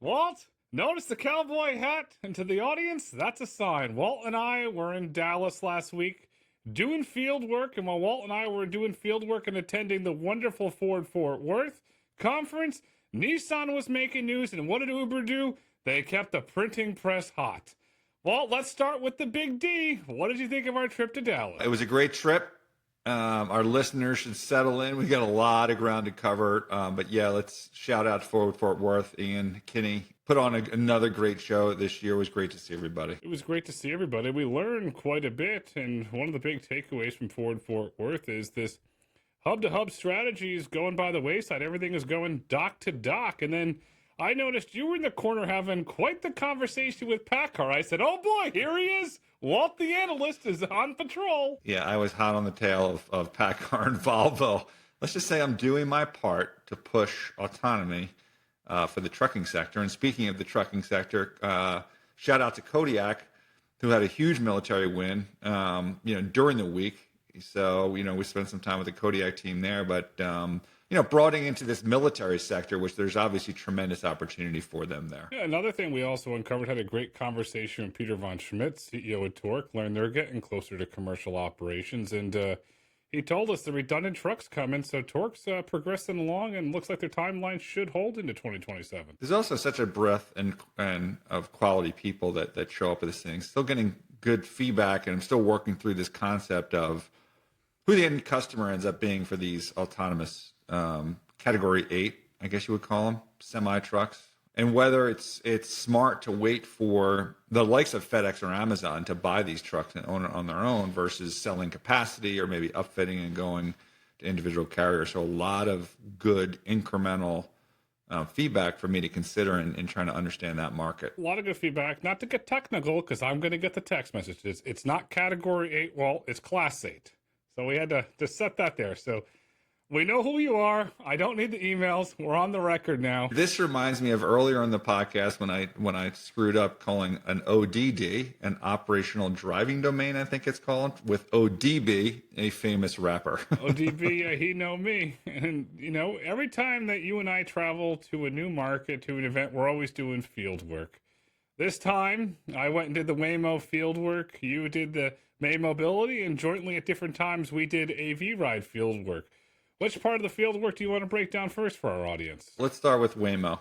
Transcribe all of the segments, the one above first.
Walt, notice the cowboy hat? And to the audience, that's a sign. Walt and I were in Dallas last week doing field work. And while Walt and I were doing field work and attending the wonderful Ford Fort Worth conference, Nissan was making news. And what did Uber do? They kept the printing press hot. Walt, let's start with the big D. What did you think of our trip to Dallas? It was a great trip. Our listeners should settle in. We got a lot of ground to cover. But yeah, let's shout out to Fort Worth. Ian, Kinney put on another great show this year. It was great to see everybody. It was great to see everybody. We learned quite a bit. And one of the big takeaways from Ford Fort Worth is this hub-to-hub strategy is going by the wayside. Everything is going dock to dock. And then I noticed you were in the corner having quite the conversation with Piecyk. I said, oh boy, here he is. Walt the analyst is on patrol. Yeah, I was hot on the tail of Piecyk and Volvo. Let's just say I'm doing my part to push autonomy for the trucking sector. And speaking of the trucking sector, shout out to Kodiak, who had a huge military win, during the week. So, we spent some time with the Kodiak team there, but, broadening into this military sector, which there's obviously tremendous opportunity for them there. Yeah, another thing we also uncovered, had a great conversation with Peter von Schmidt, CEO of Torque, learned they're getting closer to commercial operations. And he told us the redundant trucks coming, so Torque's progressing along and looks like their timeline should hold into 2027. There's also such a breadth and of quality people that show up at this thing. Still getting good feedback, and I'm still working through this concept of who the end customer ends up being for these autonomous category 8, I guess you would call them, semi trucks, and whether it's smart to wait for the likes of FedEx or Amazon to buy these trucks and own it on their own versus selling capacity or maybe upfitting and going to individual carriers. So a lot of good incremental feedback for me to consider in trying to understand that market. A lot of good feedback. Not to get technical, because I'm going to get the text messages. It's not category 8, Walt, it's class 8. So we had to set that there. So we know who you are. I don't need the emails. We're on the record now. This reminds me of earlier in the podcast when I screwed up calling an ODD, an operational driving domain, I think it's called, with ODB, a famous rapper. ODB, he know me. And, every time that you and I travel to a new market, to an event, we're always doing field work. This time, I went and did the Waymo field work. You did the May Mobility, and jointly at different times, we did Avride field work. Which part of the field work do you want to break down first for our audience? Let's start with Waymo.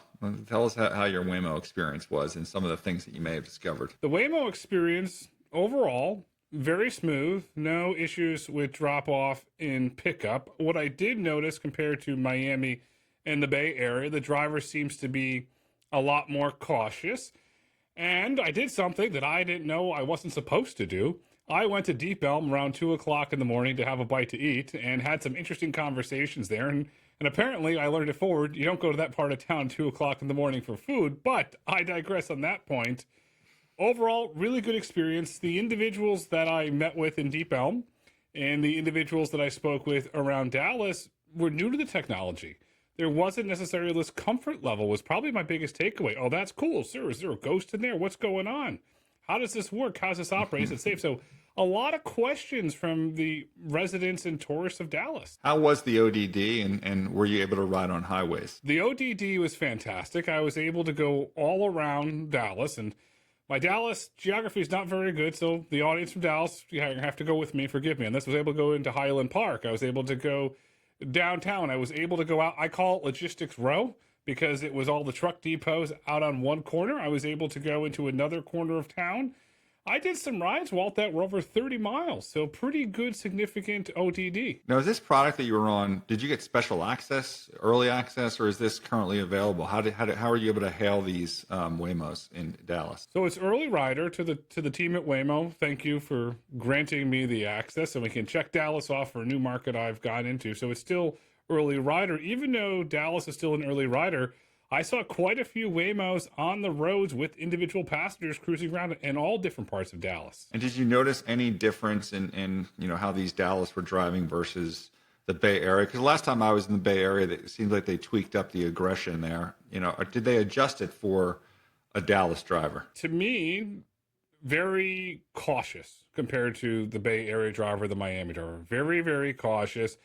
Tell us how your Waymo experience was and some of the things that you may have discovered. The Waymo experience, overall, very smooth. No issues with drop-off in pickup. What I did notice compared to Miami and the Bay Area, the driver seems to be a lot more cautious. And I did something that I didn't know I wasn't supposed to do. I went to Deep Elm around 2 o'clock in the morning to have a bite to eat and had some interesting conversations there. And apparently I learned at Ford, you don't go to that part of town 2 o'clock in the morning for food, but I digress on that point. Overall, really good experience. The individuals that I met with in Deep Elm and the individuals that I spoke with around Dallas were new to the technology. There wasn't necessarily this comfort level was probably my biggest takeaway. Oh, that's cool, sir. Is there a ghost in there? What's going on? How does this work? How's this operate? Is it safe? So a lot of questions from the residents and tourists of Dallas. How was the ODD, and were you able to ride on highways? The ODD was fantastic. I was able to go all around Dallas, and my Dallas geography is not very good, so the audience from Dallas, you have to go with me, forgive me. And this was able to go into Highland Park. I was able to go downtown. I was able to go out. I call it Logistics Row because it was all the truck depots out on one corner. I was able to go into another corner of town. I did some rides, Walt, that were over 30 miles. So pretty good, significant ODD. Now, is this product that you were on, did you get special access, early access, or is this currently available? How are you able to hail these Waymos in Dallas? So it's early rider to the team at Waymo. Thank you for granting me the access, and we can check Dallas off for a new market I've gone into. So it's still early rider. Even though Dallas is still an early rider, I saw quite a few Waymos on the roads with individual passengers cruising around in all different parts of Dallas. And did you notice any difference in how these Dallas were driving versus the Bay Area? Because last time I was in the Bay Area, it seemed like they tweaked up the aggression there. Or did they adjust it for a Dallas driver? To me, very cautious compared to the Bay Area driver, the Miami driver. Very, very cautious.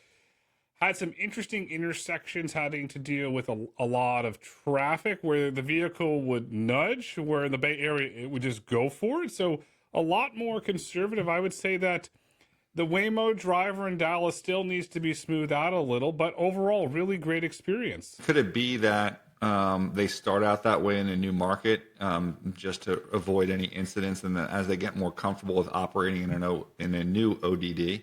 had some interesting intersections having to deal with a lot of traffic where the vehicle would nudge, where in the Bay Area it would just go for it. So a lot more conservative. I would say that the Waymo driver in Dallas still needs to be smoothed out a little, but overall, really great experience. Could it be that they start out that way in a new market just to avoid any incidents, and then as they get more comfortable with operating in a new ODD,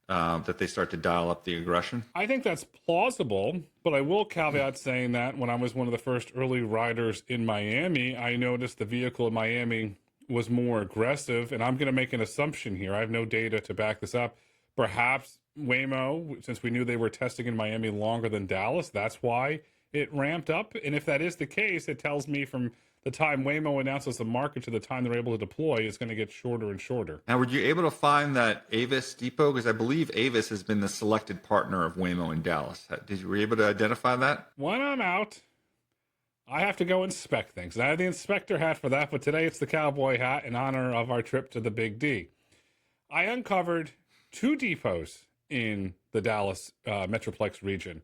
that they start to dial up the aggression? I think that's plausible, but I will caveat saying that when I was one of the first early riders in Miami, I noticed the vehicle in Miami was more aggressive, and I'm going to make an assumption here. I have no data to back this up. Perhaps Waymo, since we knew they were testing in Miami longer than Dallas, that's why it ramped up. And if that is the case, it tells me from the time Waymo announces the market to the time they're able to deploy is going to get shorter and shorter. Now, were you able to find that Avis depot? Because I believe Avis has been the selected partner of Waymo in Dallas. Were you able to identify that? When I'm out, I have to go inspect things. I have the inspector hat for that, but today it's the cowboy hat in honor of our trip to the Big D. I uncovered 2 depots in the Dallas Metroplex region.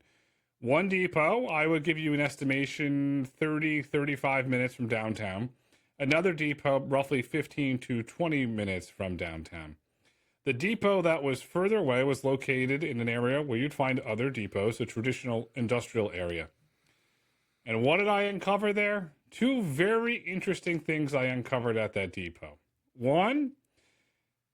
One depot, I would give you an estimation 30, 35 minutes from downtown. Another depot, roughly 15 to 20 minutes from downtown. The depot that was further away was located in an area where you'd find other depots, a traditional industrial area. And what did I uncover there? 2 very interesting things I uncovered at that depot. One,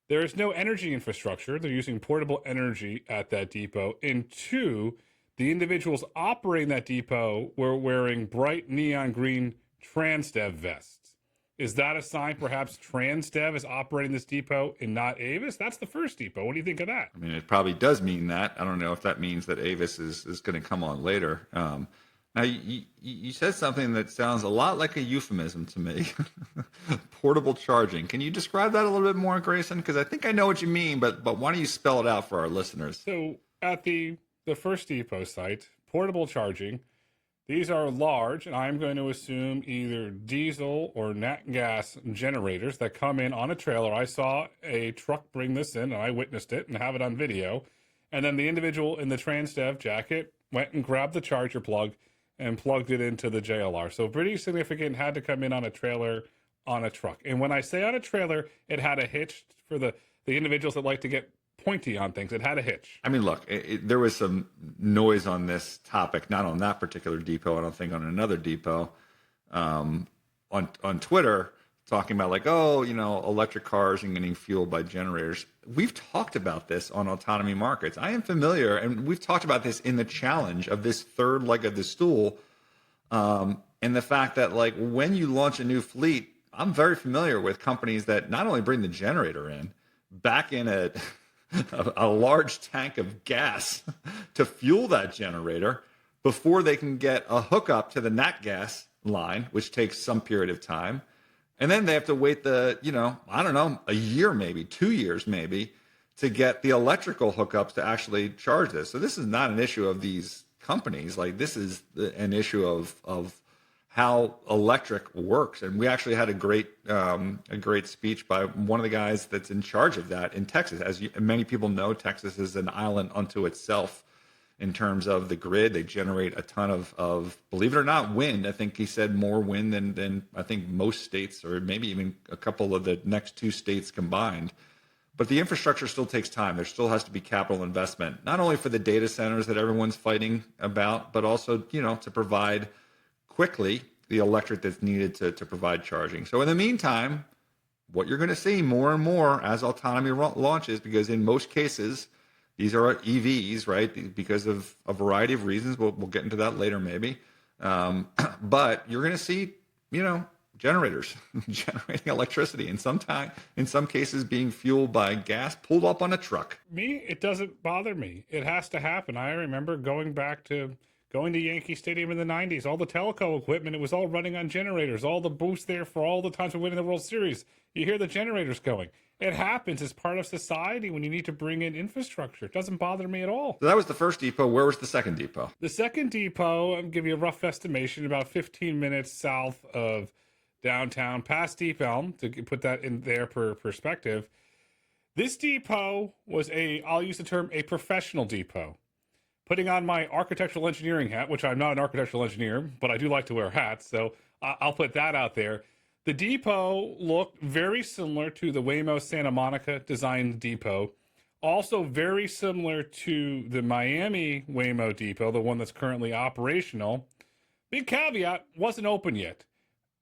there is no energy infrastructure. They're using portable energy at that depot. And 2, the individuals operating that depot were wearing bright neon green Transdev vests. Is that a sign perhaps Transdev is operating this depot and not Avis? That's the first depot. What do you think of that? I mean, it probably does mean that. I don't know if that means that Avis is going to come on later. Now, you said something that sounds a lot like a euphemism to me. Portable charging. Can you describe that a little bit more, Grayson? Because I think I know what you mean, but why don't you spell it out for our listeners? So at the first depot site, portable charging, these are large, and I'm going to assume either diesel or nat gas generators that come in on a trailer. I saw a truck bring this in, and I witnessed it and have it on video. And then the individual in the Transdev jacket went and grabbed the charger plug and plugged it into the JLR. So pretty significant, had to come in on a trailer on a truck. And when I say on a trailer, it had a hitch for the individuals that like to get pointy on things. It had a hitch. I mean, look, there was some noise on this topic, not on that particular depot, I don't think on another depot, on Twitter, talking about like, oh, electric cars and getting fueled by generators. We've talked about this on Autonomy Markets. I am familiar, and we've talked about this in the challenge of this third leg of the stool, and the fact that like when you launch a new fleet, I'm very familiar with companies that not only bring the generator in, back in a large tank of gas to fuel that generator before they can get a hookup to the nat gas line, which takes some period of time. And then they have to wait a year, maybe 2 years, maybe, to get the electrical hookups to actually charge this. So this is not an issue of these companies. Like this is an issue of how electric works. And we actually had a great speech by one of the guys that's in charge of that in Texas. As many people know, Texas is an island unto itself in terms of the grid. They generate a ton of, believe it or not, wind. I think he said more wind than I think most states, or maybe even a couple of the next 2 states combined. But the infrastructure still takes time. There still has to be capital investment, not only for the data centers that everyone's fighting about, but also, to provide quickly the electric that's needed to provide charging. So in the meantime, what you're going to see more and more as autonomy launches, because in most cases, these are EVs, right? Because of a variety of reasons. We'll get into that later, maybe. But you're going to see, generators generating electricity, and in some cases being fueled by gas pulled up on a truck. Me, it doesn't bother me. It has to happen. I remember going to Yankee Stadium in the 90s. All the telco equipment, it was all running on generators. All the boosts there for all the times we're winning the World Series. You hear the generators going. It happens as part of society when you need to bring in infrastructure. It doesn't bother me at all. So that was the first depot. Where was the second depot? The second depot, I'll give you a rough estimation, about 15 minutes south of downtown, past Deep Elm, to put that in their perspective. This depot was I'll use the term, a professional depot. putting on my architectural engineering hat, which I'm not an architectural engineer, but I do like to wear hats, so I'll put that out there. The depot looked very similar to the Waymo Santa Monica designed depot. Also very similar to the Miami Waymo depot, the one that's currently operational. Big caveat, wasn't open yet.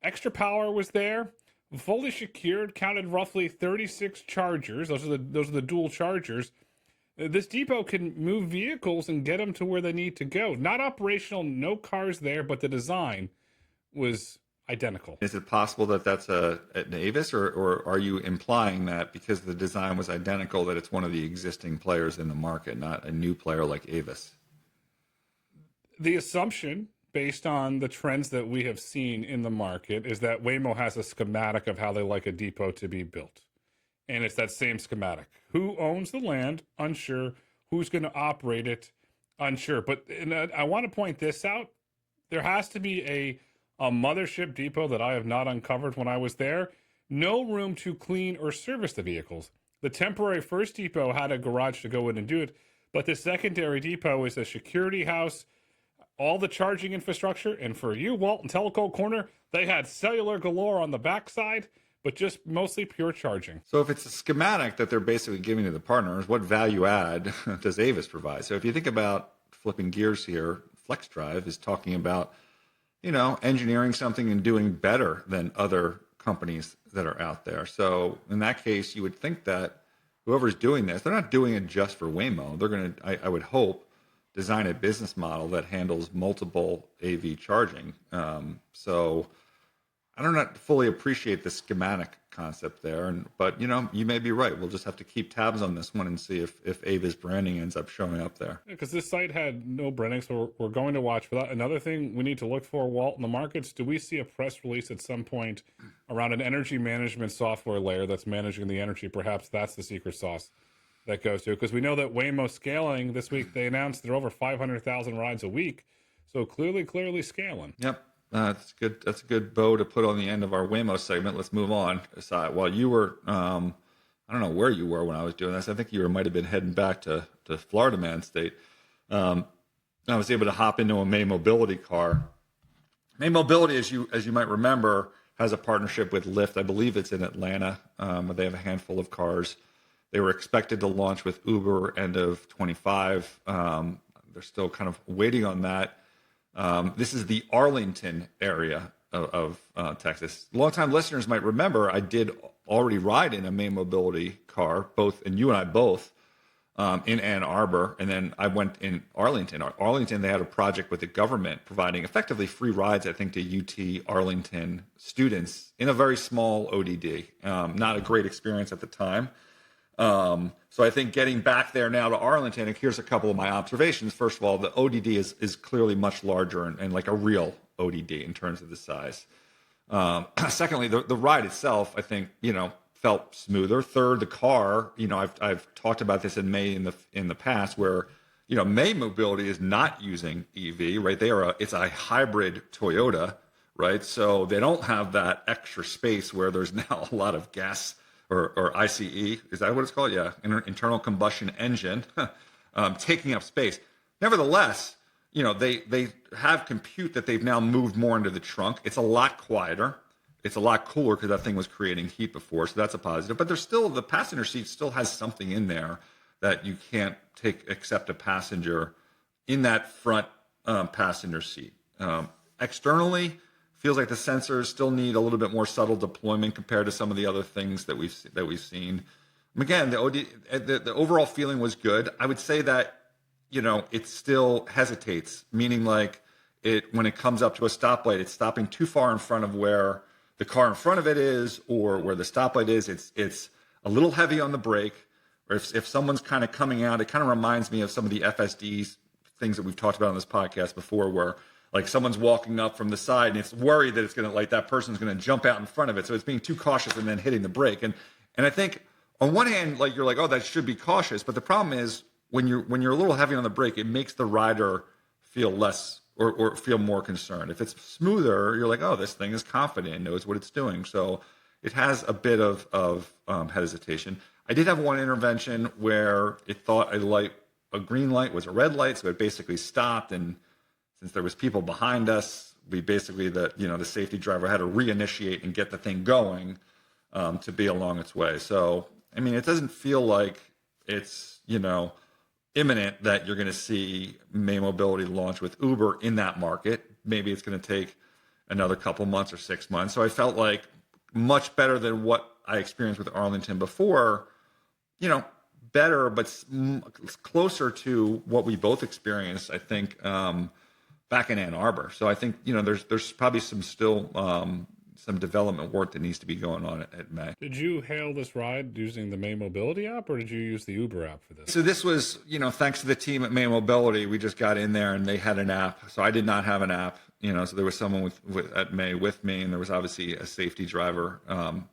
Extra power was there, fully secured, counted roughly 36 chargers. Those are the dual chargers. This depot can move vehicles and get them to where they need to go. Not operational, no cars there, but the design was identical. Is it possible that that's an Avis, or are you implying that because the design was identical that it's one of the existing players in the market, not a new player like Avis? The assumption, based on the trends that we have seen in the market, is that Waymo has a schematic of how they like a depot to be built. And it's that same schematic. Who owns the land? Unsure. Who's going to operate it? Unsure. But I want to point this out. There has to be a mothership depot that I have not uncovered when I was there. No room to clean or service the vehicles. The temporary first depot had a garage to go in and do it, but the secondary depot is a security house, all the charging infrastructure, and for you, Walt and Telco Corner, they had cellular galore on the backside, but just mostly pure charging. So if it's a schematic that they're basically giving to the partners, what value add does Avis provide? So if you think about flipping gears here, FlexDrive is talking about, engineering something and doing better than other companies that are out there. So in that case, you would think that whoever's doing this, they're not doing it just for Waymo. They're going to, I would hope, design a business model that handles multiple AV charging. So I don't not fully appreciate the schematic concept there, but you may be right. We'll just have to keep tabs on this one and see if Avis branding ends up showing up there. Because this site had no branding, so we're going to watch for that. Another thing we need to look for, Walt, in the markets, do we see a press release at some point around an energy management software layer that's managing the energy? Perhaps that's the secret sauce that goes to, because we know that Waymo scaling this week, they announced they're over 500,000 rides a week, so clearly scaling. Yep. That's good. That's a good bow to put on the end of our Waymo segment. Let's move on. While you were, I don't know where you were when I was doing this. I think you might have been heading back to Florida Man State. I was able to hop into a May Mobility car. May Mobility, as you might remember, has a partnership with Lyft. I believe it's in Atlanta, where they have a handful of cars. They were expected to launch with Uber end of 25. They're still kind of waiting on that. This is the Arlington area of Texas. Longtime listeners might remember I did already ride in a May Mobility car, and you and I both, in Ann Arbor, and then I went in Arlington. Arlington, they had a project with the government providing effectively free rides, I think, to UT Arlington students in a very small ODD. Not a great experience at the time. So I think getting back there now to Arlington, and here's a couple of my observations. First of all, the ODD is clearly much larger and like a real ODD in terms of the size. Secondly, the ride itself, I think, felt smoother. Third, the car, I've talked about this in May in the past where, May Mobility is not using EV, right? It's a hybrid Toyota, right? So they don't have that extra space where there's now a lot of gas or ICE, is that what it's called? Yeah, internal combustion engine, taking up space. Nevertheless, they have compute that they've now moved more into the trunk. It's a lot quieter. It's a lot cooler because that thing was creating heat before, so that's a positive. But there's still, the passenger seat still has something in there that you can't except a passenger in that front passenger seat. Externally, feels like the sensors still need a little bit more subtle deployment compared to some of the other things that we've seen. Again, the overall feeling was good. I would say that it still hesitates, meaning like when it comes up to a stoplight, it's stopping too far in front of where the car in front of it is, or where the stoplight is. It's a little heavy on the brake, or if someone's kind of coming out, it kind of reminds me of some of the FSDs things that we've talked about on this podcast before, where like someone's walking up from the side and it's worried that it's going to, like that person's going to jump out in front of it. So it's being too cautious and then hitting the brake. And I think on one hand, like you're like, oh, that should be cautious. But the problem is when you're a little heavy on the brake, it makes the rider feel less or feel more concerned. If it's smoother, you're like, oh, this thing is confident and knows what it's doing. So it has a bit of hesitation. I did have one intervention where it thought a light a green light was a red light, so it basically stopped. And since there was people behind us, we basically, the safety driver had to reinitiate and get the thing going to be along its way. So, I mean, it doesn't feel like it's, imminent that you're going to see May Mobility launch with Uber in that market. Maybe it's going to take another couple months or 6 months. So I felt like much better than what I experienced with Arlington before, better, but closer to what we both experienced, I think, back in Ann Arbor. So I think, there's probably some development work that needs to be going on at May. Did you hail this ride using the May Mobility app, or did you use the Uber app for this? So this was, thanks to the team at May Mobility, we just got in there and they had an app. So I did not have an app, so there was someone at May with me, and there was obviously a safety driver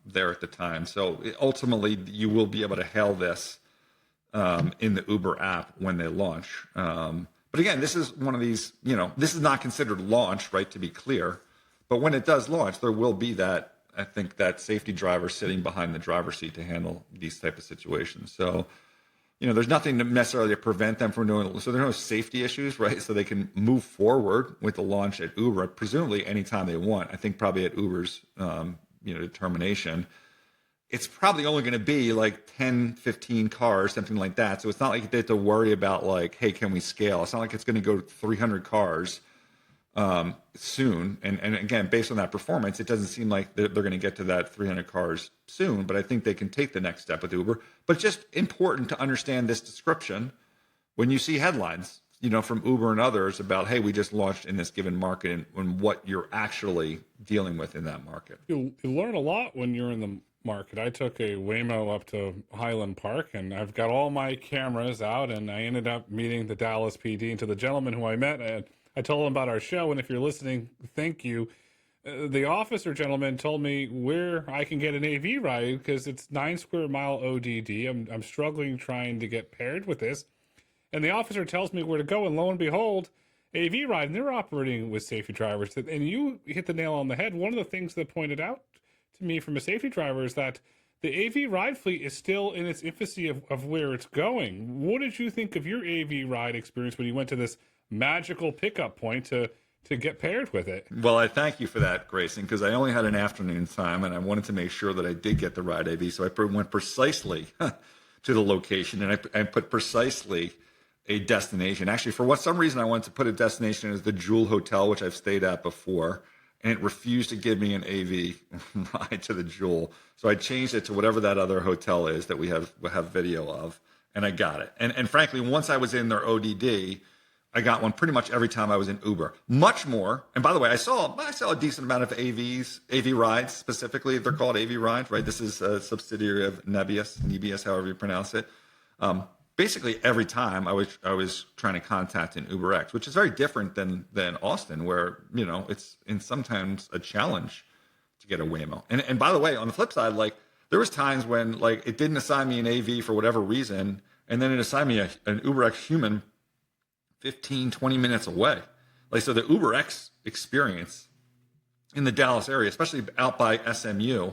there at the time. So ultimately, you will be able to hail this in the Uber app when they launch. But again, this is one of these, this is not considered launch, right, to be clear. But when it does launch, there will be that safety driver sitting behind the driver's seat to handle these type of situations. So, there's nothing to necessarily prevent them from doing it. So there are no safety issues, right? So they can move forward with the launch at Uber, presumably anytime they want. I think probably at Uber's, determination, it's probably only going to be like 10, 15 cars, something like that. So it's not like they have to worry about like, hey, can we scale? It's not like it's going to go to 300 cars soon. And again, based on that performance, it doesn't seem like they're going to get to that 300 cars soon, but I think they can take the next step with Uber. But it's just important to understand this description when you see headlines, from Uber and others about, hey, we just launched in this given market, and what you're actually dealing with in that market. You learn a lot when you're in the market. I took a Waymo up to Highland Park, and I've got all my cameras out, and I ended up meeting the Dallas PD. And to the gentleman who I met, and I told him about our show, and if you're listening, thank you. The officer gentleman told me where I can get an AV ride because it's 9 square mile ODD. I'm struggling trying to get paired with this. And the officer tells me where to go, and lo and behold, AV ride, and they're operating with safety drivers. And you hit the nail on the head. One of the things that pointed out to me from a safety driver is that the AV ride fleet is still in its infancy of where it's going. What did you think of your AV ride experience when you went to this magical pickup point to get paired with it? Well, I thank you for that, Grayson, because I only had an afternoon time, and I wanted to make sure that I did get the ride AV. So I went precisely to the location, and I put precisely a destination. Actually, for some reason, I wanted to put a destination as the Jewel Hotel, which I've stayed at before, and it refused to give me an AV ride to the Jewel. So I changed it to whatever that other hotel is that we have video of, and I got it. And frankly, once I was in their ODD, I got one pretty much every time I was in Uber. Much more. And by the way, I saw a decent amount of AV rides specifically. They're called AV rides, right? This is a subsidiary of Nebius, however you pronounce it. Basically every time I was trying to contact an UberX, which is very different than Austin, where it's sometimes a challenge to get a Waymo. And by the way, on the flip side, like there was times when like it didn't assign me an AV for whatever reason, and then it assigned me an UberX human 15, 20 minutes away. Like so, the UberX experience in the Dallas area, especially out by SMU.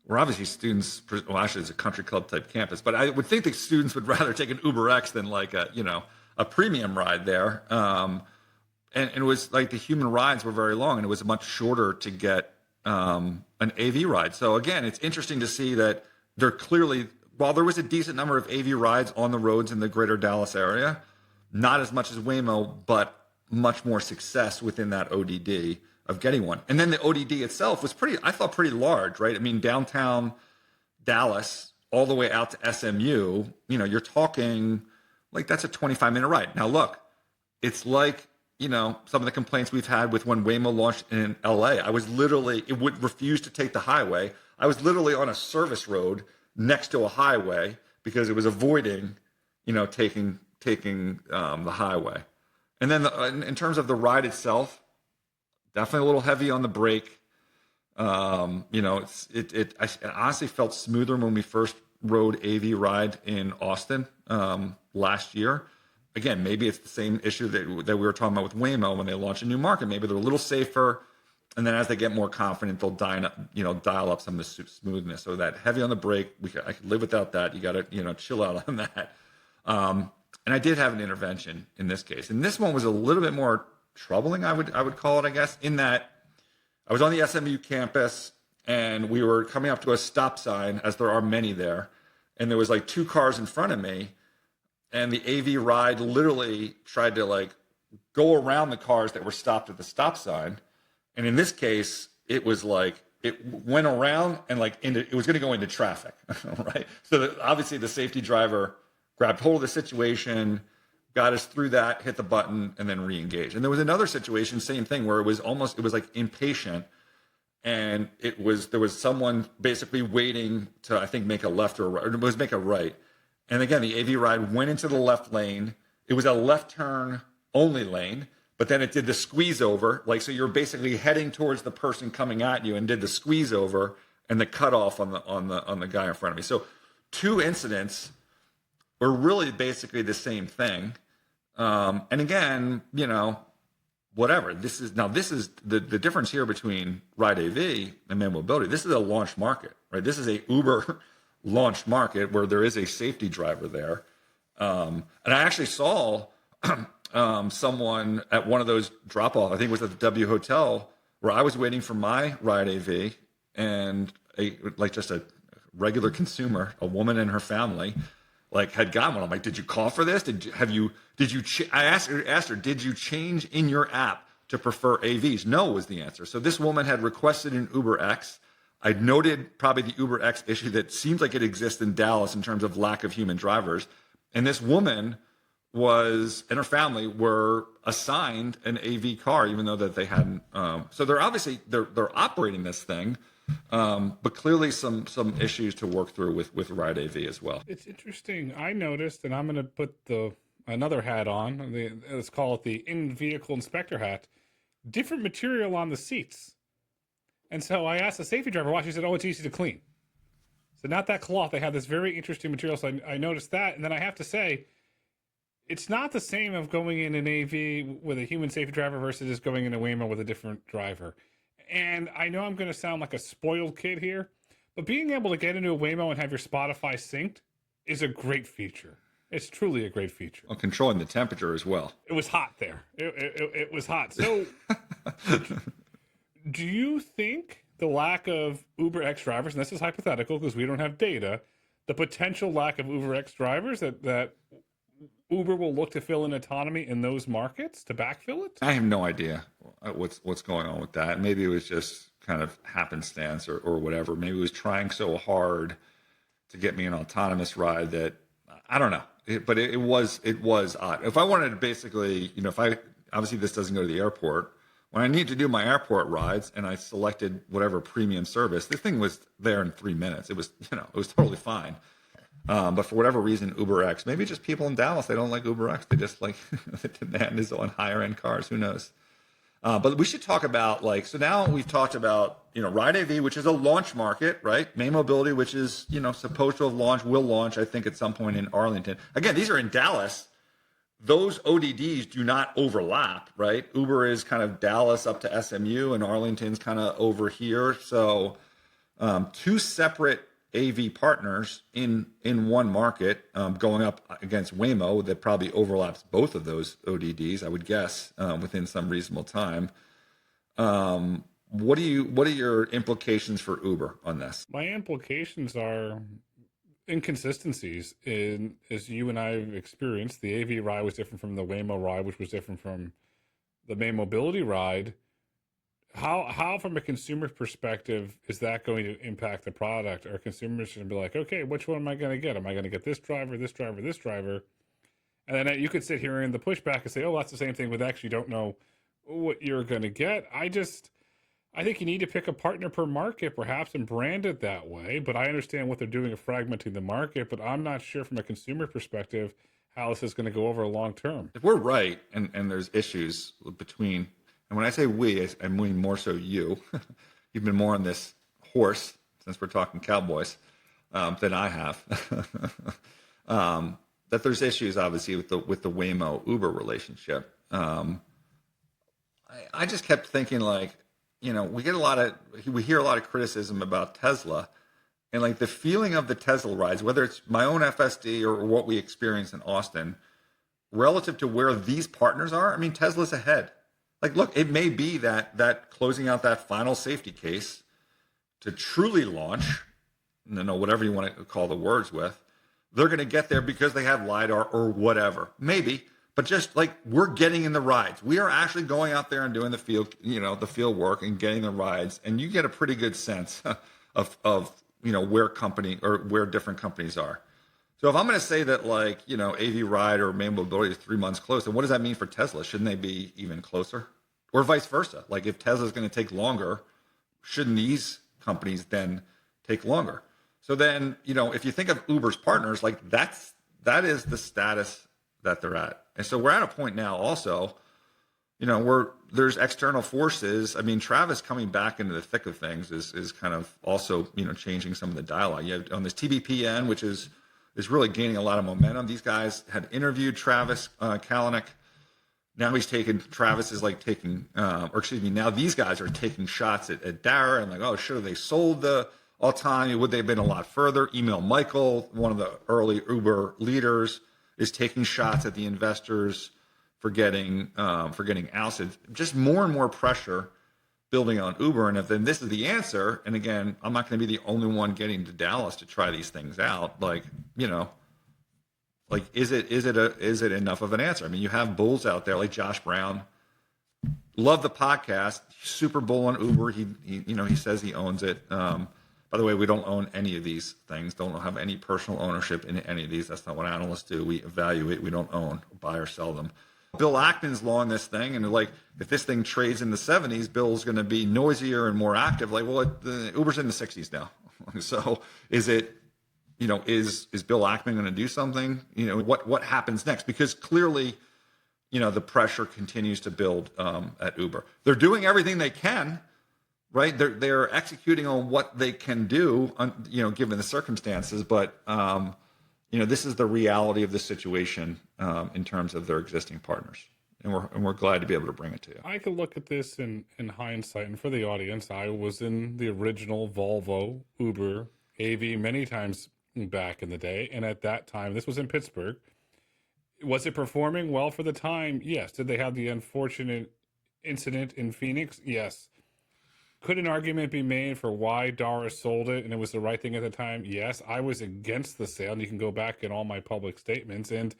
Where obviously students, well, actually it's a country club type campus, but I would think that students would rather take an UberX than like a premium ride there. And it was like the human rides were very long, and it was much shorter to get an AV ride. So again, it's interesting to see that they're clearly, while there was a decent number of AV rides on the roads in the greater Dallas area, not as much as Waymo, but much more success within that ODD of getting one. And then the ODD itself was I thought pretty large, right? I mean, downtown Dallas all the way out to SMU, you're talking like that's a 25-minute ride. Now, look, it's like, some of the complaints we've had with when Waymo launched in LA. It would refuse to take the highway. I was literally on a service road next to a highway because it was avoiding, taking the highway. And then in terms of the ride itself, definitely a little heavy on the brake. I honestly felt smoother when we first rode AV ride in Austin last year. Again, maybe it's the same issue that we were talking about with Waymo when they launch a new market. Maybe they're a little safer, and then as they get more confident, they'll dial up some of the smoothness. So that heavy on the brake, I could live without that. You got to chill out on that. And I did have an intervention in this case. And this one was a little bit more troubling, I would call it, I guess, in that I was on the SMU campus and we were coming up to a stop sign, as there are many there. And there was like 2 cars in front of me. And the AV ride literally tried to like go around the cars that were stopped at the stop sign. And in this case, it was like, it went around and like it was going to go into traffic, right? So obviously the safety driver grabbed hold of the situation, got us through that, hit the button, and then re-engaged. And there was another situation, same thing, where it was like impatient, and there was someone basically waiting to, I think, make a left or a right, or it was make a right. And again, the AV ride went into the left lane. It was a left turn only lane, but then it did the squeeze over, like, so you're basically heading towards the person coming at you, and did the squeeze over and the cutoff on the guy in front of me. So 2 incidents were really basically the same thing. And again, you know, whatever. This is the difference here between Ride AV and May Mobility. This is a launch market, right? This is a Uber launch market where there is a safety driver there. And I actually saw someone at one of those drop-off, I think it was at the W Hotel, where I was waiting for my Ride AV, and just a regular consumer, a woman and her family, like had gotten one. I'm like, did you call for this? I asked her, did you change in your app to prefer AVs? No was the answer. So this woman had requested an Uber X. I noted probably the Uber X issue that seems like it exists in Dallas in terms of lack of human drivers. And this woman and her family were assigned an AV car, even though that they hadn't. So they're obviously, they're operating this thing. But clearly some issues to work through with Ride AV as well. It's interesting. I noticed, and I'm going to put another hat on. Let's call it the in-vehicle inspector hat. Different material on the seats. And so I asked the safety driver why. She said, "Oh, it's easy to clean." So not that cloth. They have this very interesting material. So I noticed that, and then I have to say, it's not the same of going in an AV with a human safety driver versus just going in a Waymo with a different driver. And I know I'm going to sound like a spoiled kid here, but being able to get into a Waymo and have your Spotify synced is a great feature. It's truly a great feature. Well, controlling the temperature as well. It was hot there. It was hot. So do you think the lack of Uber X drivers, and this is hypothetical because we don't have data, the potential lack of Uber X drivers that Uber will look to fill in autonomy in those markets to backfill it? I have no idea what's going on with that. Maybe it was just kind of happenstance or whatever. Maybe it was trying so hard to get me an autonomous ride that I don't know. But it was odd. If I wanted to basically, you know, obviously this doesn't go to the airport. When I need to do my airport rides and I selected whatever premium service, this thing was there in 3 minutes. It was totally fine. But for whatever reason, Uber X, maybe just people in Dallas, they don't like Uber X. They just like the demand is on higher end cars. Who knows? But we should talk about so now we've talked about, you know, Ride AV, which is a launch market, right? May Mobility, which is, you know, supposed to have launched, will launch, I think, at some point in Arlington. Again, these are in Dallas. Those ODDs do not overlap, right? Uber is kind of Dallas up to SMU and Arlington's kind of over here. So 2 separate AV partners in one market going up against Waymo that probably overlaps both of those ODDs, I would guess, within some reasonable time. What are your implications for Uber on this? My implications are inconsistencies as you and I have experienced. The AV ride was different from the Waymo ride, which was different from the May Mobility ride. How from a consumer perspective is that going to impact the product? Are consumers going to be like, okay, which one am I going to get? Am I going to get this driver, this driver, this driver? And then you could sit here in the pushback and say, oh, that's the same thing with X. You don't know what you're going to get. I think you need to pick a partner per market, perhaps, and brand it that way. But I understand what they're doing of fragmenting the market, but I'm not sure from a consumer perspective how this is going to go over long term. If we're right, and there's issues between, and when I say we, I mean more so you. You've been more on this horse since we're talking Cowboys than I have. That there's issues obviously with the Waymo Uber relationship. I just kept thinking like, you know, we hear a lot of criticism about Tesla, and like the feeling of the Tesla rides, whether it's my own FSD or what we experience in Austin, relative to where these partners are, I mean, Tesla's ahead. Like, look, it may be that closing out that final safety case to truly launch, whatever you want to call the words with, they're going to get there because they have LiDAR or whatever. Maybe. But just like we're getting in the rides, we are actually going out there and doing the field work and getting the rides, and you get a pretty good sense of where different companies are. So if I'm going to say that AV Ride or May Mobility is 3 months close, then what does that mean for Tesla? Shouldn't they be even closer? Or vice versa? Like if Tesla's going to take longer, shouldn't these companies then take longer? So then, if you think of Uber's partners, like that is the status that they're at. And so we're at a point now also, there's external forces. I mean, Travis coming back into the thick of things is kind of also, changing some of the dialogue. You have on this TBPN, which is really gaining a lot of momentum. These guys had interviewed Travis Kalanick. Now now these guys are taking shots at Dara and oh, should have they sold the autonomy? Would they have been a lot further? Email Michael, one of the early Uber leaders, is taking shots at the investors for getting ousted. Just more and more pressure building on Uber. And if then this is the answer, and again, I'm not going to be the only one getting to Dallas to try these things out. Is it enough of an answer? I mean, you have bulls out there like Josh Brown. Love the podcast. Super bull on Uber. He says he owns it. By the way, we don't own any of these things. Don't have any personal ownership in any of these. That's not what analysts do. We evaluate. We don't own, buy or sell them. Bill Ackman's long this thing, and if this thing trades in the 70s, Bill's going to be noisier and more active. Uber's in the 60s now. So is it? Is Bill Ackman going to do something? What happens next? Because clearly, the pressure continues to build at Uber. They're doing everything they can. Right, they're executing on what they can do, given the circumstances. But this is the reality of the situation in terms of their existing partners, and we're glad to be able to bring it to you. I could look at this in hindsight, and for the audience, I was in the original Volvo Uber AV many times back in the day, and at that time, this was in Pittsburgh. Was it performing well for the time? Yes. Did they have the unfortunate incident in Phoenix? Yes. Could an argument be made for why Dara sold it and it was the right thing at the time? Yes. I was against the sale, and you can go back in all my public statements. And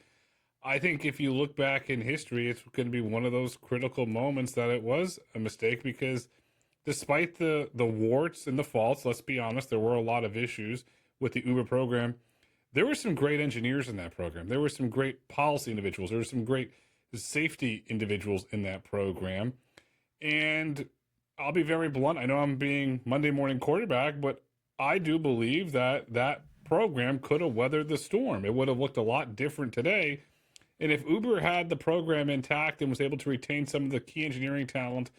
I think if you look back in history, it's going to be one of those critical moments that it was a mistake, because despite the warts and the faults, let's be honest, there were a lot of issues with the Uber program. There were some great engineers in that program. There were some great policy individuals. There were some great safety individuals in that program. And I'll be very blunt. I know I'm being Monday morning quarterback, but I do believe that program could have weathered the storm. It would have looked a lot different today. And if Uber had the program intact and was able to retain some of the key engineering talent,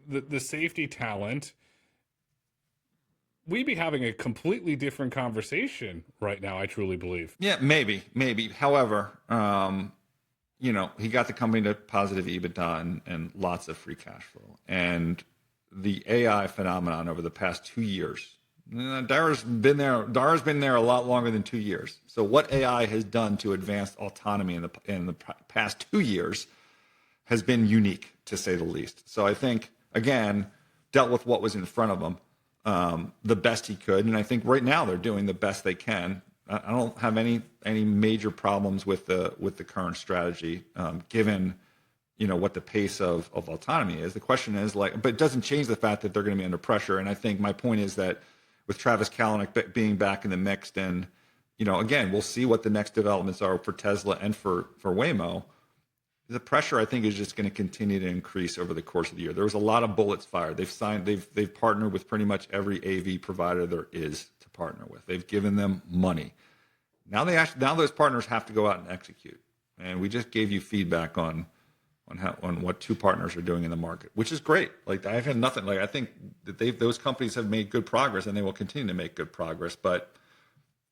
the safety talent, we'd be having a completely different conversation right now, I truly believe. Yeah, maybe. However, he got the company to positive EBITDA and lots of free cash flow. And the AI phenomenon over the past 2 years, Dara's been there a lot longer than 2 years. So what AI has done to advance autonomy in the past 2 years has been unique, to say the least. So I think, again, dealt with what was in front of them the best he could. And I think right now they're doing the best they can. I don't have any major problems with the current strategy, given what the pace of autonomy is. The question is but it doesn't change the fact that they're going to be under pressure. And I think my point is that with Travis Kalanick being back in the mix, and again, we'll see what the next developments are for Tesla and for Waymo. The pressure, I think, is just going to continue to increase over the course of the year. There was a lot of bullets fired. They've partnered with pretty much every AV provider there is to partner with. They've given them money. Now those partners have to go out and execute. And we just gave you feedback on what two partners are doing in the market, which is great. I have nothing. I think that those companies have made good progress, and they will continue to make good progress. But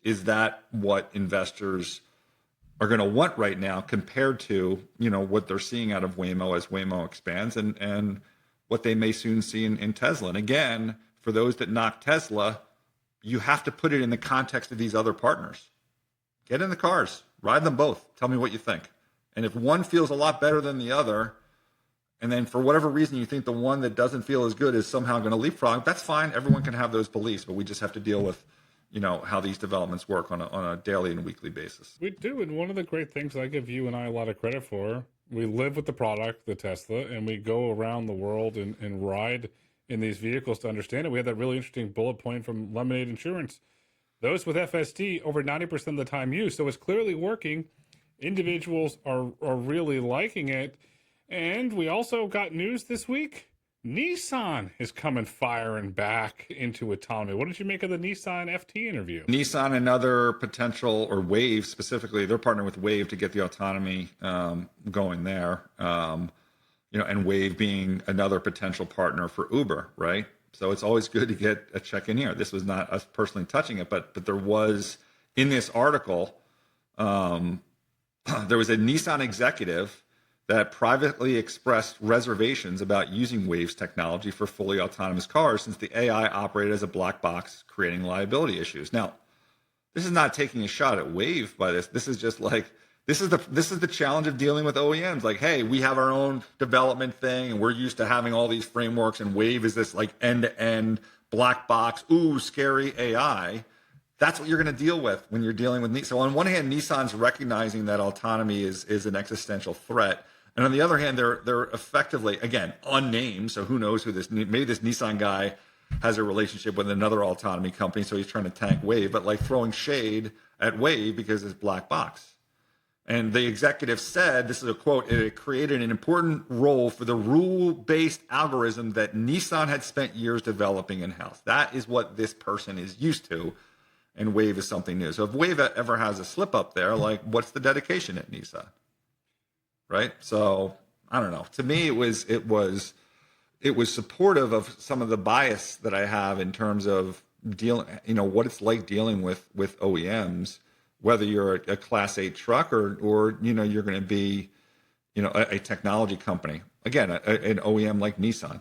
is that what investors are going to want right now compared to what they're seeing out of Waymo as Waymo expands, and what they may soon see in Tesla? And again, for those that knock Tesla, you have to put it in the context of these other partners. Get in the cars, ride them both. Tell me what you think. And if one feels a lot better than the other, and then for whatever reason you think the one that doesn't feel as good is somehow going to leapfrog, that's fine. Everyone can have those beliefs, but we just have to deal with, how these developments work on a daily and weekly basis. We do, and one of the great things I give you and I a lot of credit for, we live with the product, the Tesla, and we go around the world and ride in these vehicles to understand it. We had that really interesting bullet point from Lemonade Insurance. Those with FSD over 90% of the time use, so it's clearly working. Individuals are really liking it. And we also got news this week. Nissan is coming firing back into autonomy. What did you make of the Nissan FT interview? Nissan, another potential, or Wave specifically, they're partnering with Wave to get the autonomy going there. And Wave being another potential partner for Uber, right? So it's always good to get a check in here. This was not us personally touching it, but there was, in this article, there was a Nissan executive that privately expressed reservations about using Wave's technology for fully autonomous cars since the AI operated as a black box, creating liability issues. Now, this is not taking a shot at Wave by this. This is just like, this is the challenge of dealing with OEMs. Like, hey, we have our own development thing, and we're used to having all these frameworks, and Wave is this like end-to-end black box, ooh, scary AI. That's what you're going to deal with when you're dealing with Nissan. So on one hand, Nissan's recognizing that autonomy is an existential threat. And on the other hand, they're effectively, again, unnamed. So who knows who maybe this Nissan guy has a relationship with another autonomy company. So he's trying to tank Wave, but like throwing shade at Wave because it's black box. And the executive said, this is a quote, it created an important role for the rule-based algorithm that Nissan had spent years developing in-house. That is what this person is used to. And Wave is something new. So if Wave ever has a slip up there, like what's the dedication at Nissan? Right. So I don't know. To me, it was supportive of some of the bias that I have in terms of dealing, what it's like dealing with OEMs, whether you're a Class 8 truck or you're going to be, a technology company. Again, an OEM like Nissan.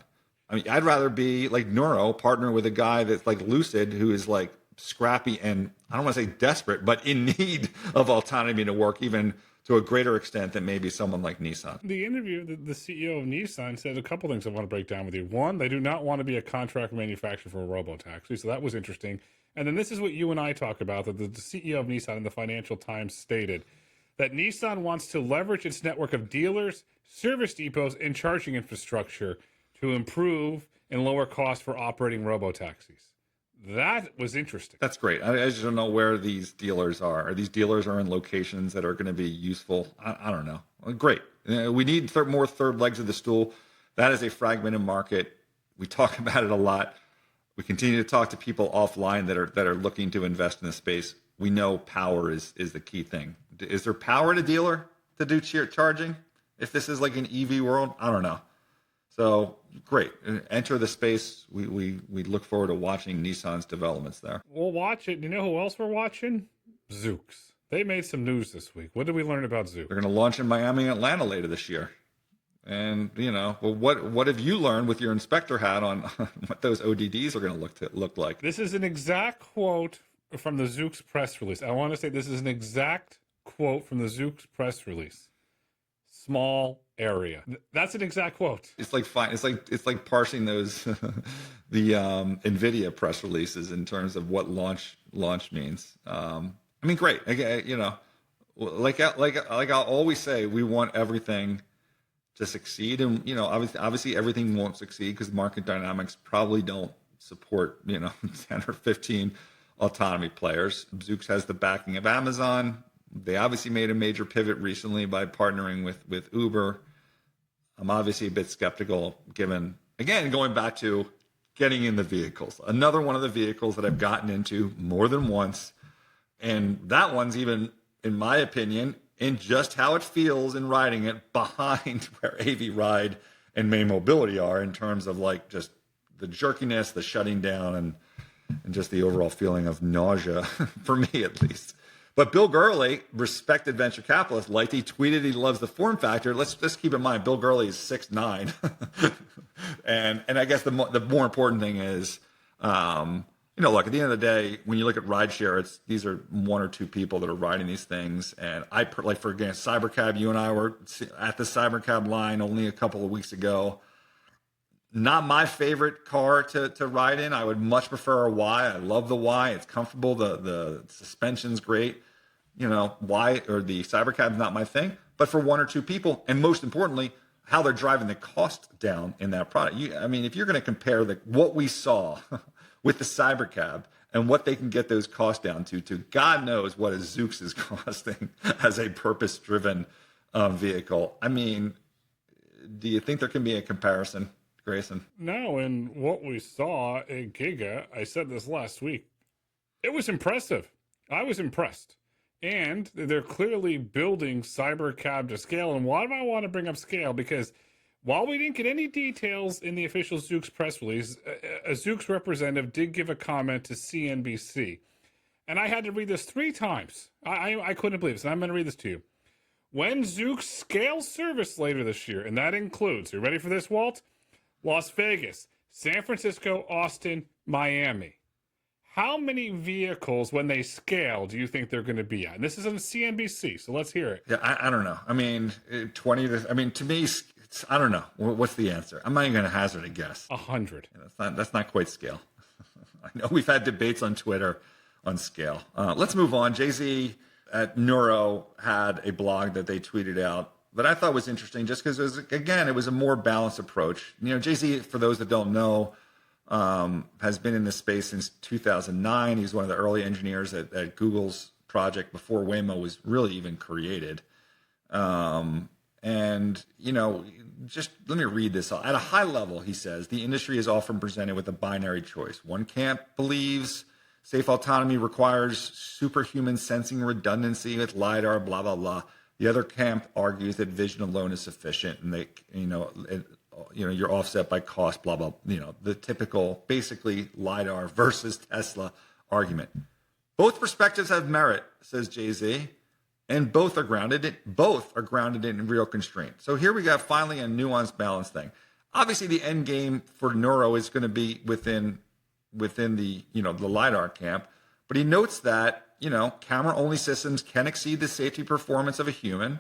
I mean, I'd rather be like Nuro, partner with a guy that's like Lucid, who is like scrappy and I don't want to say desperate, but in need of autonomy to work even to a greater extent than maybe someone like Nissan. The interview, the CEO of Nissan said a couple things I want to break down with you. One, they do not want to be a contract manufacturer for a Robotaxi, so that was interesting. And then this is what you and I talk about, that the CEO of Nissan in the Financial Times stated that Nissan wants to leverage its network of dealers, service depots, and charging infrastructure to improve and lower costs for operating Robotaxis. That was interesting. That's great. I just don't know where these dealers are. These dealers are in locations that are going to be useful. I don't know. Great. We need more third legs of the stool. That is a fragmented market. We talk about it a lot. We continue to talk to people offline that are looking to invest in the space. We know power is the key thing. Is there power at a dealer to do charging? If this is like an EV world, I don't know. So great. Enter the space. We look forward to watching Nissan's developments there. We'll watch it. You know who else we're watching? Zoox. They made some news this week. What did we learn about Zoox? They're going to launch in Miami and Atlanta later this year. And, what have you learned with your inspector hat on what those ODDs are going to look like? This is an exact quote from the Zoox press release. I want to say this is an exact quote from the Zoox press release. Small area. That's an exact quote. It's like fine. It's like parsing those the NVIDIA press releases in terms of what launch means. I mean, great. Like I'll always say, we want everything to succeed, and obviously everything won't succeed because market dynamics probably don't support 10 or 15 autonomy players. Zoox has the backing of Amazon. They obviously made a major pivot recently by partnering with Uber. I'm obviously a bit skeptical given, again, going back to getting in the vehicles. Another one of the vehicles that I've gotten into more than once. And that one's even, in my opinion, in just how it feels in riding it behind where Avride and May Mobility are in terms of like just the jerkiness, the shutting down, and just the overall feeling of nausea, for me at least. But Bill Gurley, respected venture capitalist, he tweeted he loves the form factor. Let's just keep in mind, Bill Gurley is 6'9", and I guess the more important thing is look, at the end of the day, when you look at rideshare, these are one or two people that are riding these things. And like, for example, Cybercab, you and I were at the Cybercab line only a couple of weeks ago. Not my favorite car to ride in. I would much prefer a Y. I love the Y. It's comfortable. The suspension's great. Y or the Cybercab's not my thing. But for one or two people, and most importantly, how they're driving the cost down in that product. If you're going to compare what we saw with the Cybercab and what they can get those costs down to God knows what a Zoox is costing as a purpose-driven vehicle. Do you think there can be a comparison, Grayson? No, and what we saw at Giga, I said this last week, it was impressive. I was impressed. And they're clearly building Cybercab to scale. And why do I want to bring up scale? Because while we didn't get any details in the official Zoox press release, a Zoox representative did give a comment to CNBC. And I had to read this 3 times. I couldn't believe this, and I'm going to read this to you. When Zoox scales service later this year, and that includes, you ready for this, Walt? Las Vegas, San Francisco, Austin, Miami. How many vehicles, when they scale, do you think they're going to be at? And this is on CNBC, so let's hear it. Yeah, I don't know. 20 to me, I don't know. What's the answer? I'm not even going to hazard a guess. 100. That's not quite scale. I know we've had debates on Twitter on scale. Let's move on. Jay-Z at Neuro had a blog that they tweeted out that I thought was interesting just because, it was a more balanced approach. Jay-Z, for those that don't know, has been in this space since 2009. He's one of the early engineers at Google's project before Waymo was really even created. Just let me read this. At a high level, he says, the industry is often presented with a binary choice. One camp believes safe autonomy requires superhuman sensing redundancy with LiDAR, blah, blah, blah. The other camp argues that vision alone is sufficient, and you're offset by cost, blah, blah, the typical, basically, LiDAR versus Tesla argument. Both perspectives have merit, says Jay-Z, and both are grounded in real constraint. So here we got finally a nuanced balance thing. Obviously, the end game for Neuro is going to be within the, the LiDAR camp, but he notes that, camera-only systems can exceed the safety performance of a human,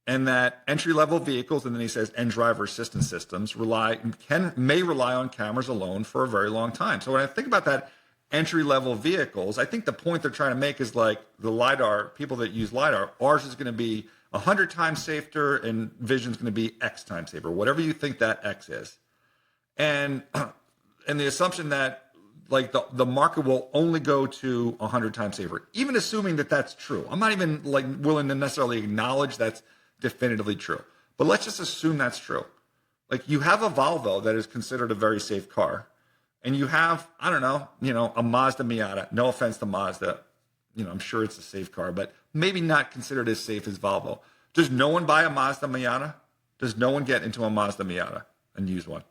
and that entry-level vehicles, and then he says, and driver assistance systems may rely on cameras alone for a very long time. So when I think about that entry-level vehicles, I think the point they're trying to make is like the LiDAR, people that use LiDAR, ours is going to be 100 times safer and vision's going to be X times safer, whatever you think that X is. And the assumption that like the market will only go to 100 times safer, even assuming that that's true. I'm not even like willing to necessarily acknowledge that's definitively true, but let's just assume that's true. Like you have a Volvo that is considered a very safe car, and you have, I don't know, a Mazda Miata. No offense to Mazda, I'm sure it's a safe car, but maybe not considered as safe as Volvo. Does no one buy a Mazda Miata? Does no one get into a Mazda Miata and use one?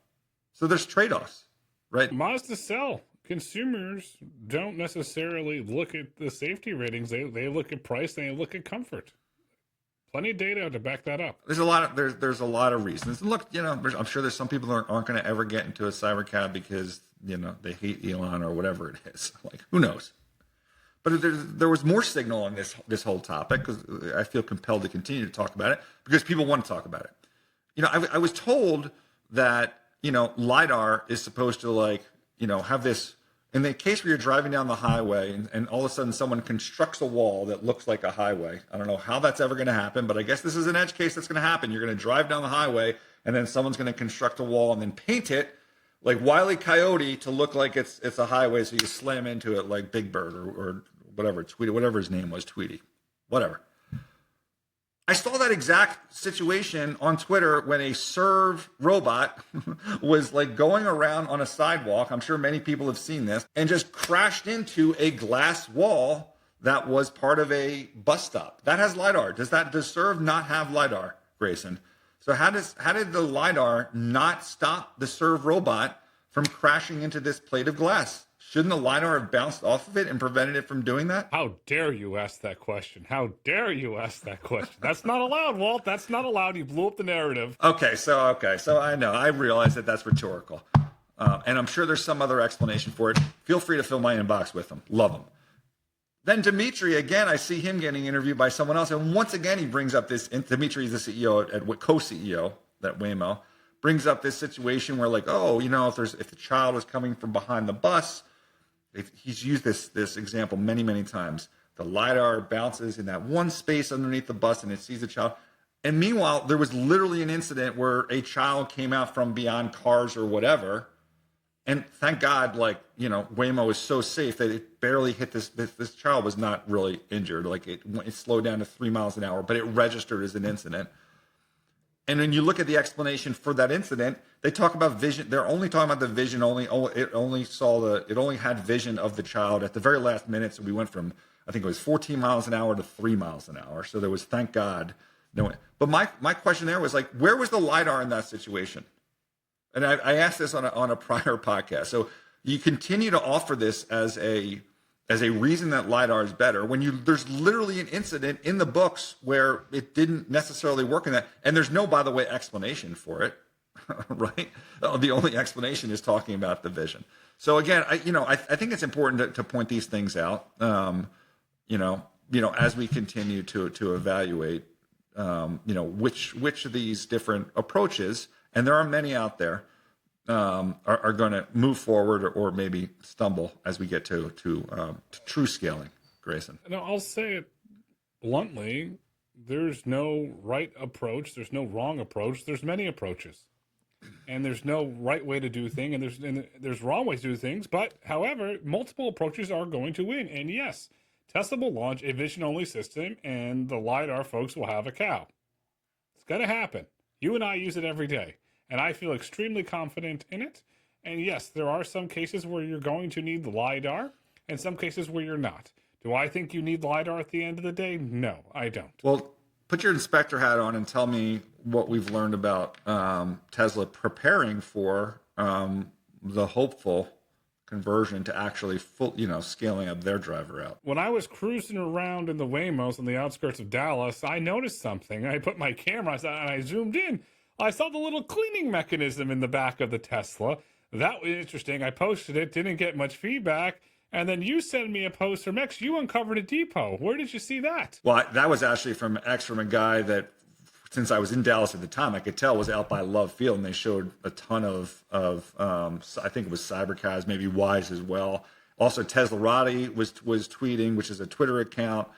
So there's trade-offs, right? Mazda sell. Consumers don't necessarily look at the safety ratings. They look at price, they look at comfort. Plenty of data to back that up. There's a lot of reasons. And look, I'm sure there's some people that aren't going to ever get into a Cybercab because they hate Elon or whatever it is. Like, who knows? But there was more signal on this whole topic because I feel compelled to continue to talk about it because people want to talk about it. I was told that LiDAR is supposed to have this. In the case where you're driving down the highway and all of a sudden someone constructs a wall that looks like a highway. I don't know how that's ever going to happen, but I guess this is an edge case that's going to happen. You're going to drive down the highway and then someone's going to construct a wall and then paint it like Wile E. Coyote to look like it's a highway. So you slam into it like Big Bird or whatever, Tweety, whatever his name was, Tweety, whatever. I saw that exact situation on Twitter when a Serve robot was like going around on a sidewalk. I'm sure many people have seen this and just crashed into a glass wall that was part of a bus stop. That has LiDAR. Does Serve not have LiDAR, Grayson? So how did the LiDAR not stop the Serve robot from crashing into this plate of glass? Shouldn't the LiDAR have bounced off of it and prevented it from doing that? How dare you ask that question? How dare you ask that question? That's not allowed, Walt. That's not allowed. You blew up the narrative. Okay, so I know. I realize that that's rhetorical. And I'm sure there's some other explanation for it. Feel free to fill my inbox with them. Love them. Then Dimitri, again, I see him getting interviewed by someone else. And once again, he brings up this, Dimitri is the CEO at co-CEO at Waymo, brings up this situation where like, oh, if the child is coming from behind the bus, he's used this example many, many times. The LiDAR bounces in that one space underneath the bus and it sees the child. And meanwhile, there was literally an incident where a child came out from beyond cars or whatever. And thank God, Waymo is so safe that it barely hit this child was not really injured. Like it slowed down to 3 miles an hour, but it registered as an incident. And when you look at the explanation for that incident, they talk about vision. They're only talking about the vision only. It only had vision of the child at the very last minute. So we went from, I think it was 14 miles an hour to 3 miles an hour. So there was, thank God, no. But my question there was like, where was the LiDAR in that situation? And I asked this on a prior podcast. So you continue to offer this as a reason that LiDAR is better when there's literally an incident in the books where it didn't necessarily work in that. And there's no, by the way, explanation for it, right? The only explanation is talking about the vision. So again, I think it's important to point these things out, as we continue to evaluate, which of these different approaches, and there are many out there, are going to move forward or maybe stumble as we get to true scaling. Grayson. No, I'll say it bluntly. There's no right approach. There's no wrong approach. There's many approaches, and there's no right way to do things, and there's wrong ways to do things. But however, multiple approaches are going to win. And yes, Tesla will launch a vision-only system, and the LiDAR folks will have a cow. It's going to happen. You and I use it every day, and I feel extremely confident in it. And yes, there are some cases where you're going to need the LiDAR and some cases where you're not. Do I think you need LiDAR at the end of the day? No, I don't. Well, put your inspector hat on and tell me what we've learned about Tesla preparing for the hopeful conversion to actually scaling up their driver out. When I was cruising around in the Waymos on the outskirts of Dallas, I noticed something. I put my camera and I zoomed in. I saw the little cleaning mechanism in the back of the Tesla. That was interesting. I posted it, didn't get much feedback. And then you sent me a post from X. You uncovered a depot. Where did you see that? Well, that was actually from a guy that, since I was in Dallas at the time, I could tell was out by Love Field, and they showed a ton of I think it was Cybercars, maybe Wise as well. Also, Teslarati was tweeting, which is a Twitter account.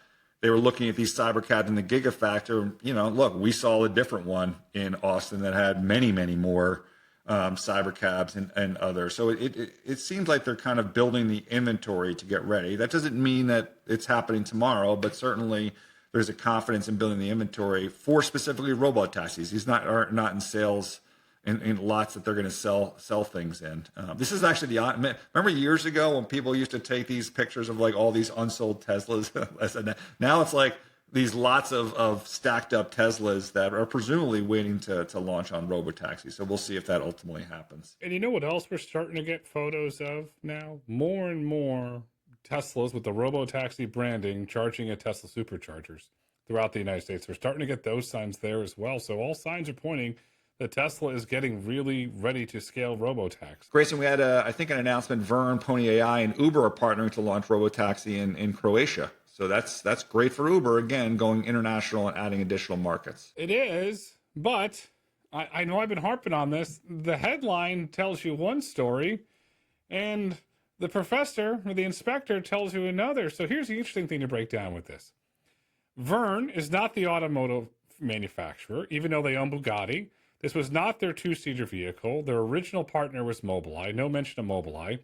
They were looking at these Cybercabs in the Gigafactor. Look, we saw a different one in Austin that had many, many more Cybercabs and others. So it seems like they're kind of building the inventory to get ready. That doesn't mean that it's happening tomorrow, but certainly there's a confidence in building the inventory for specifically Robotaxis. These are not in sales in lots that they're going to sell things in. This is actually remember years ago when people used to take these pictures of like all these unsold Teslas? Now it's like these lots of stacked up Teslas that are presumably waiting to launch on Robotaxi. So we'll see if that ultimately happens. And you know what else we're starting to get photos of now? More and more Teslas with the Robotaxi branding charging at Tesla superchargers throughout the United States. We're starting to get those signs there as well. So all signs are pointing that Tesla is getting really ready to scale Robotaxi. Grayson, we had, I think, an announcement. Vern, Pony AI, and Uber are partnering to launch Robotaxi in Croatia. So that's great for Uber, again, going international and adding additional markets. It is, but I know I've been harping on this. The headline tells you one story, and the professor or the inspector tells you another. So here's the interesting thing to break down with this. Vern is not the automotive manufacturer, even though they own Bugatti. This was not their two-seater vehicle. Their original partner was Mobileye. No mention of Mobileye.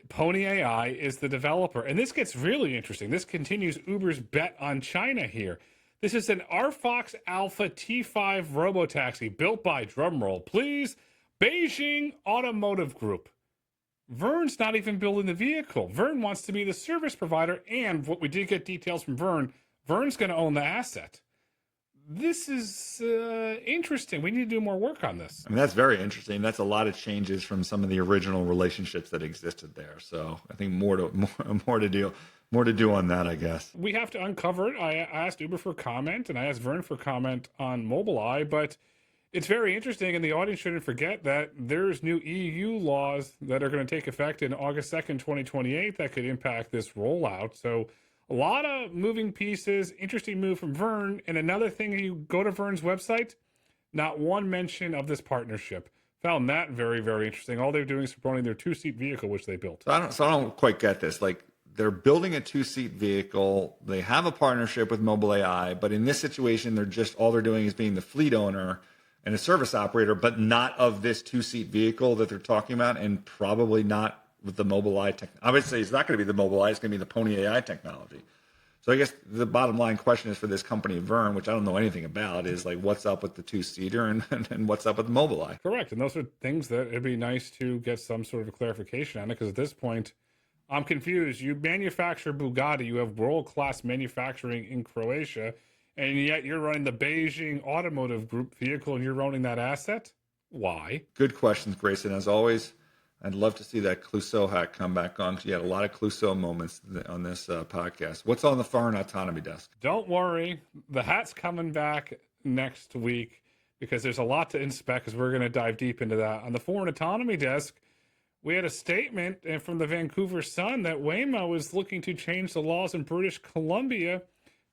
Pony AI is the developer. And this gets really interesting. This continues Uber's bet on China here. This is an RFox Alpha T5 Robotaxi built by, drumroll please, Beijing Automotive Group. Vern's not even building the vehicle. Vern wants to be the service provider, and what we did get details from Vern's going to own the asset. This is interesting. We need to do more work on this. I mean, that's very interesting. That's a lot of changes from some of the original relationships that existed there. So I think more to do on that, I guess. We have to uncover it. I asked Uber for comment, and I asked Vern for comment on Mobileye, but It's very interesting, and the audience shouldn't forget that there's new EU laws that are going to take effect in August 2nd, 2028 that could impact this rollout. So a lot of moving pieces, interesting move from Vern. And another thing, you go to Vern's website, not one mention of this partnership. Found that very, very interesting. All they're doing is promoting their two-seat vehicle, which they built. So I don't quite get this. Like, they're building a two-seat vehicle. They have a partnership with Mobile AI, but in this situation, all they're doing is being the fleet owner and a service operator, but not of this two-seat vehicle that they're talking about, and probably not with the Mobile AI tech. Obviously, it's not going to be the Mobile AI. It's going to be the Pony AI technology. So I guess the bottom line question is for this company, Vern, which I don't know anything about, is like, what's up with the two-seater and what's up with Mobileye? Correct. And those are things that it'd be nice to get some sort of clarification on it, because at this point, I'm confused. You manufacture Bugatti. You have world-class manufacturing in Croatia, and yet you're running the Beijing Automotive Group vehicle and you're owning that asset? Why? Good questions, Grayson. As always, I'd love to see that Clouseau hat come back on, because you had a lot of Clouseau moments on this podcast. What's on the foreign autonomy desk? Don't worry. The hat's coming back next week, because there's a lot to inspect, because we're going to dive deep into that. On the foreign autonomy desk, we had a statement from the Vancouver Sun that Waymo is looking to change the laws in British Columbia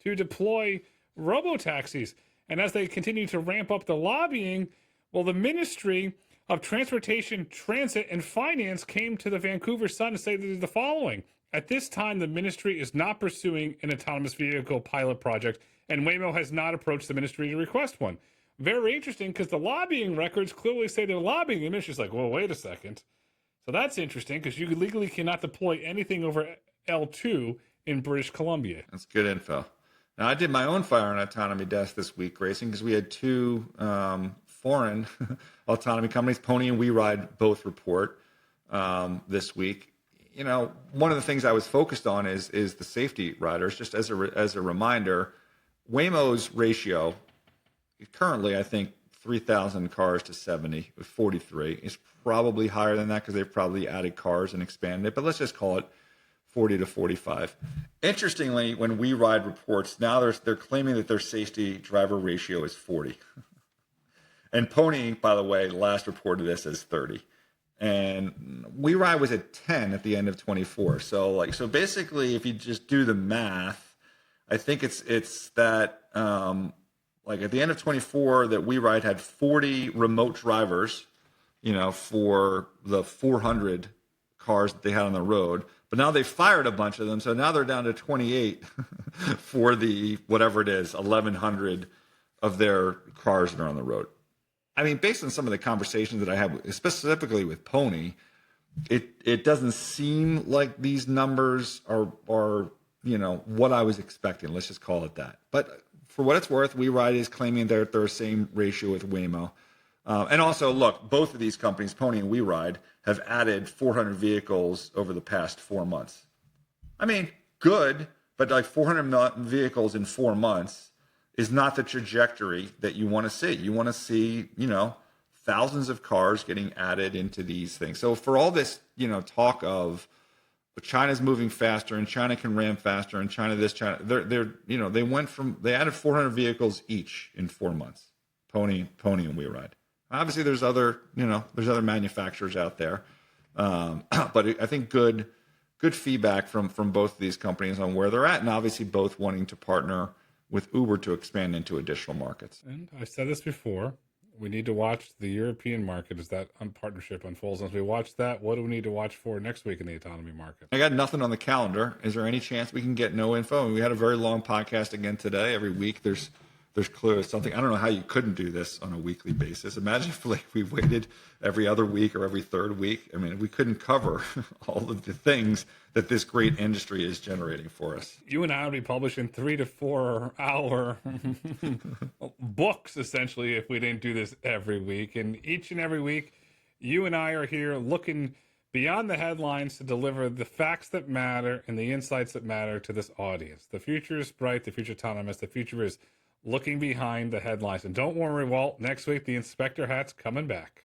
to deploy robotaxis. And as they continue to ramp up the lobbying, well, the Ministry of Transportation, Transit, and Finance came to the Vancouver Sun to say the following. At this time, the ministry is not pursuing an autonomous vehicle pilot project, and Waymo has not approached the ministry to request one. Very interesting, because the lobbying records clearly say they're lobbying. The ministry's like, well, wait a second. So that's interesting, because you legally cannot deploy anything over L2 in British Columbia. That's good info. Now, I did my own fire and autonomy desk this week, Grayson, because we had two foreign autonomy companies, Pony and WeRide, both report this week. You know, one of the things I was focused on is the safety riders. Just as a reminder, Waymo's ratio currently, I think, 3,000 cars to 70 with 43. It's probably higher than that because they've probably added cars and expanded it, but let's just call it 40 to 45. Interestingly, when WeRide reports, now they're claiming that their safety driver ratio is 40. And Pony, by the way, last reported this as 30. And WeRide was at 10 at the end of 24. So basically, if you just do the math, I think it's that at the end of 24, that WeRide had 40 remote drivers, for the 400 cars that they had on the road. But now they fired a bunch of them, so now they're down to 28 for the whatever it is, 1,100 of their cars that are on the road. I mean, based on some of the conversations that I had, specifically with Pony, it doesn't seem like these numbers are what I was expecting. Let's just call it that. But for what it's worth, WeRide is claiming they're at the same ratio with Waymo. And also, look, both of these companies, Pony and WeRide, have added 400 vehicles over the past 4 months. I mean, good, but like 400 vehicles in 4 months is not the trajectory that you want to see. You want to see, thousands of cars getting added into these things. So for all this, talk of China's moving faster and China can ramp faster and China this, China, they added 400 vehicles each in 4 months, Pony and WeRide. Obviously, there's other manufacturers out there, but I think good feedback from both of these companies on where they're at, and obviously both wanting to partner with Uber to expand into additional markets. And I said this before, we need to watch the European market as that partnership unfolds. As we watch that, what do we need to watch for next week in the autonomy market? I got nothing on the calendar. Is there any chance we can get no info? And we had a very long podcast again today. Every week there's clearly something. I don't know how you couldn't do this on a weekly basis. Imagine if we waited every other week or every third week. I mean, we couldn't cover all of the things that this great industry is generating for us. You and I would be publishing 3 to 4 hour books, essentially, if we didn't do this every week. And each and every week, you and I are here looking beyond the headlines to deliver the facts that matter and the insights that matter to this audience. The future is bright. The future is autonomous. The future is looking behind the headlines. And don't worry, Walt, next week the inspector hat's coming back.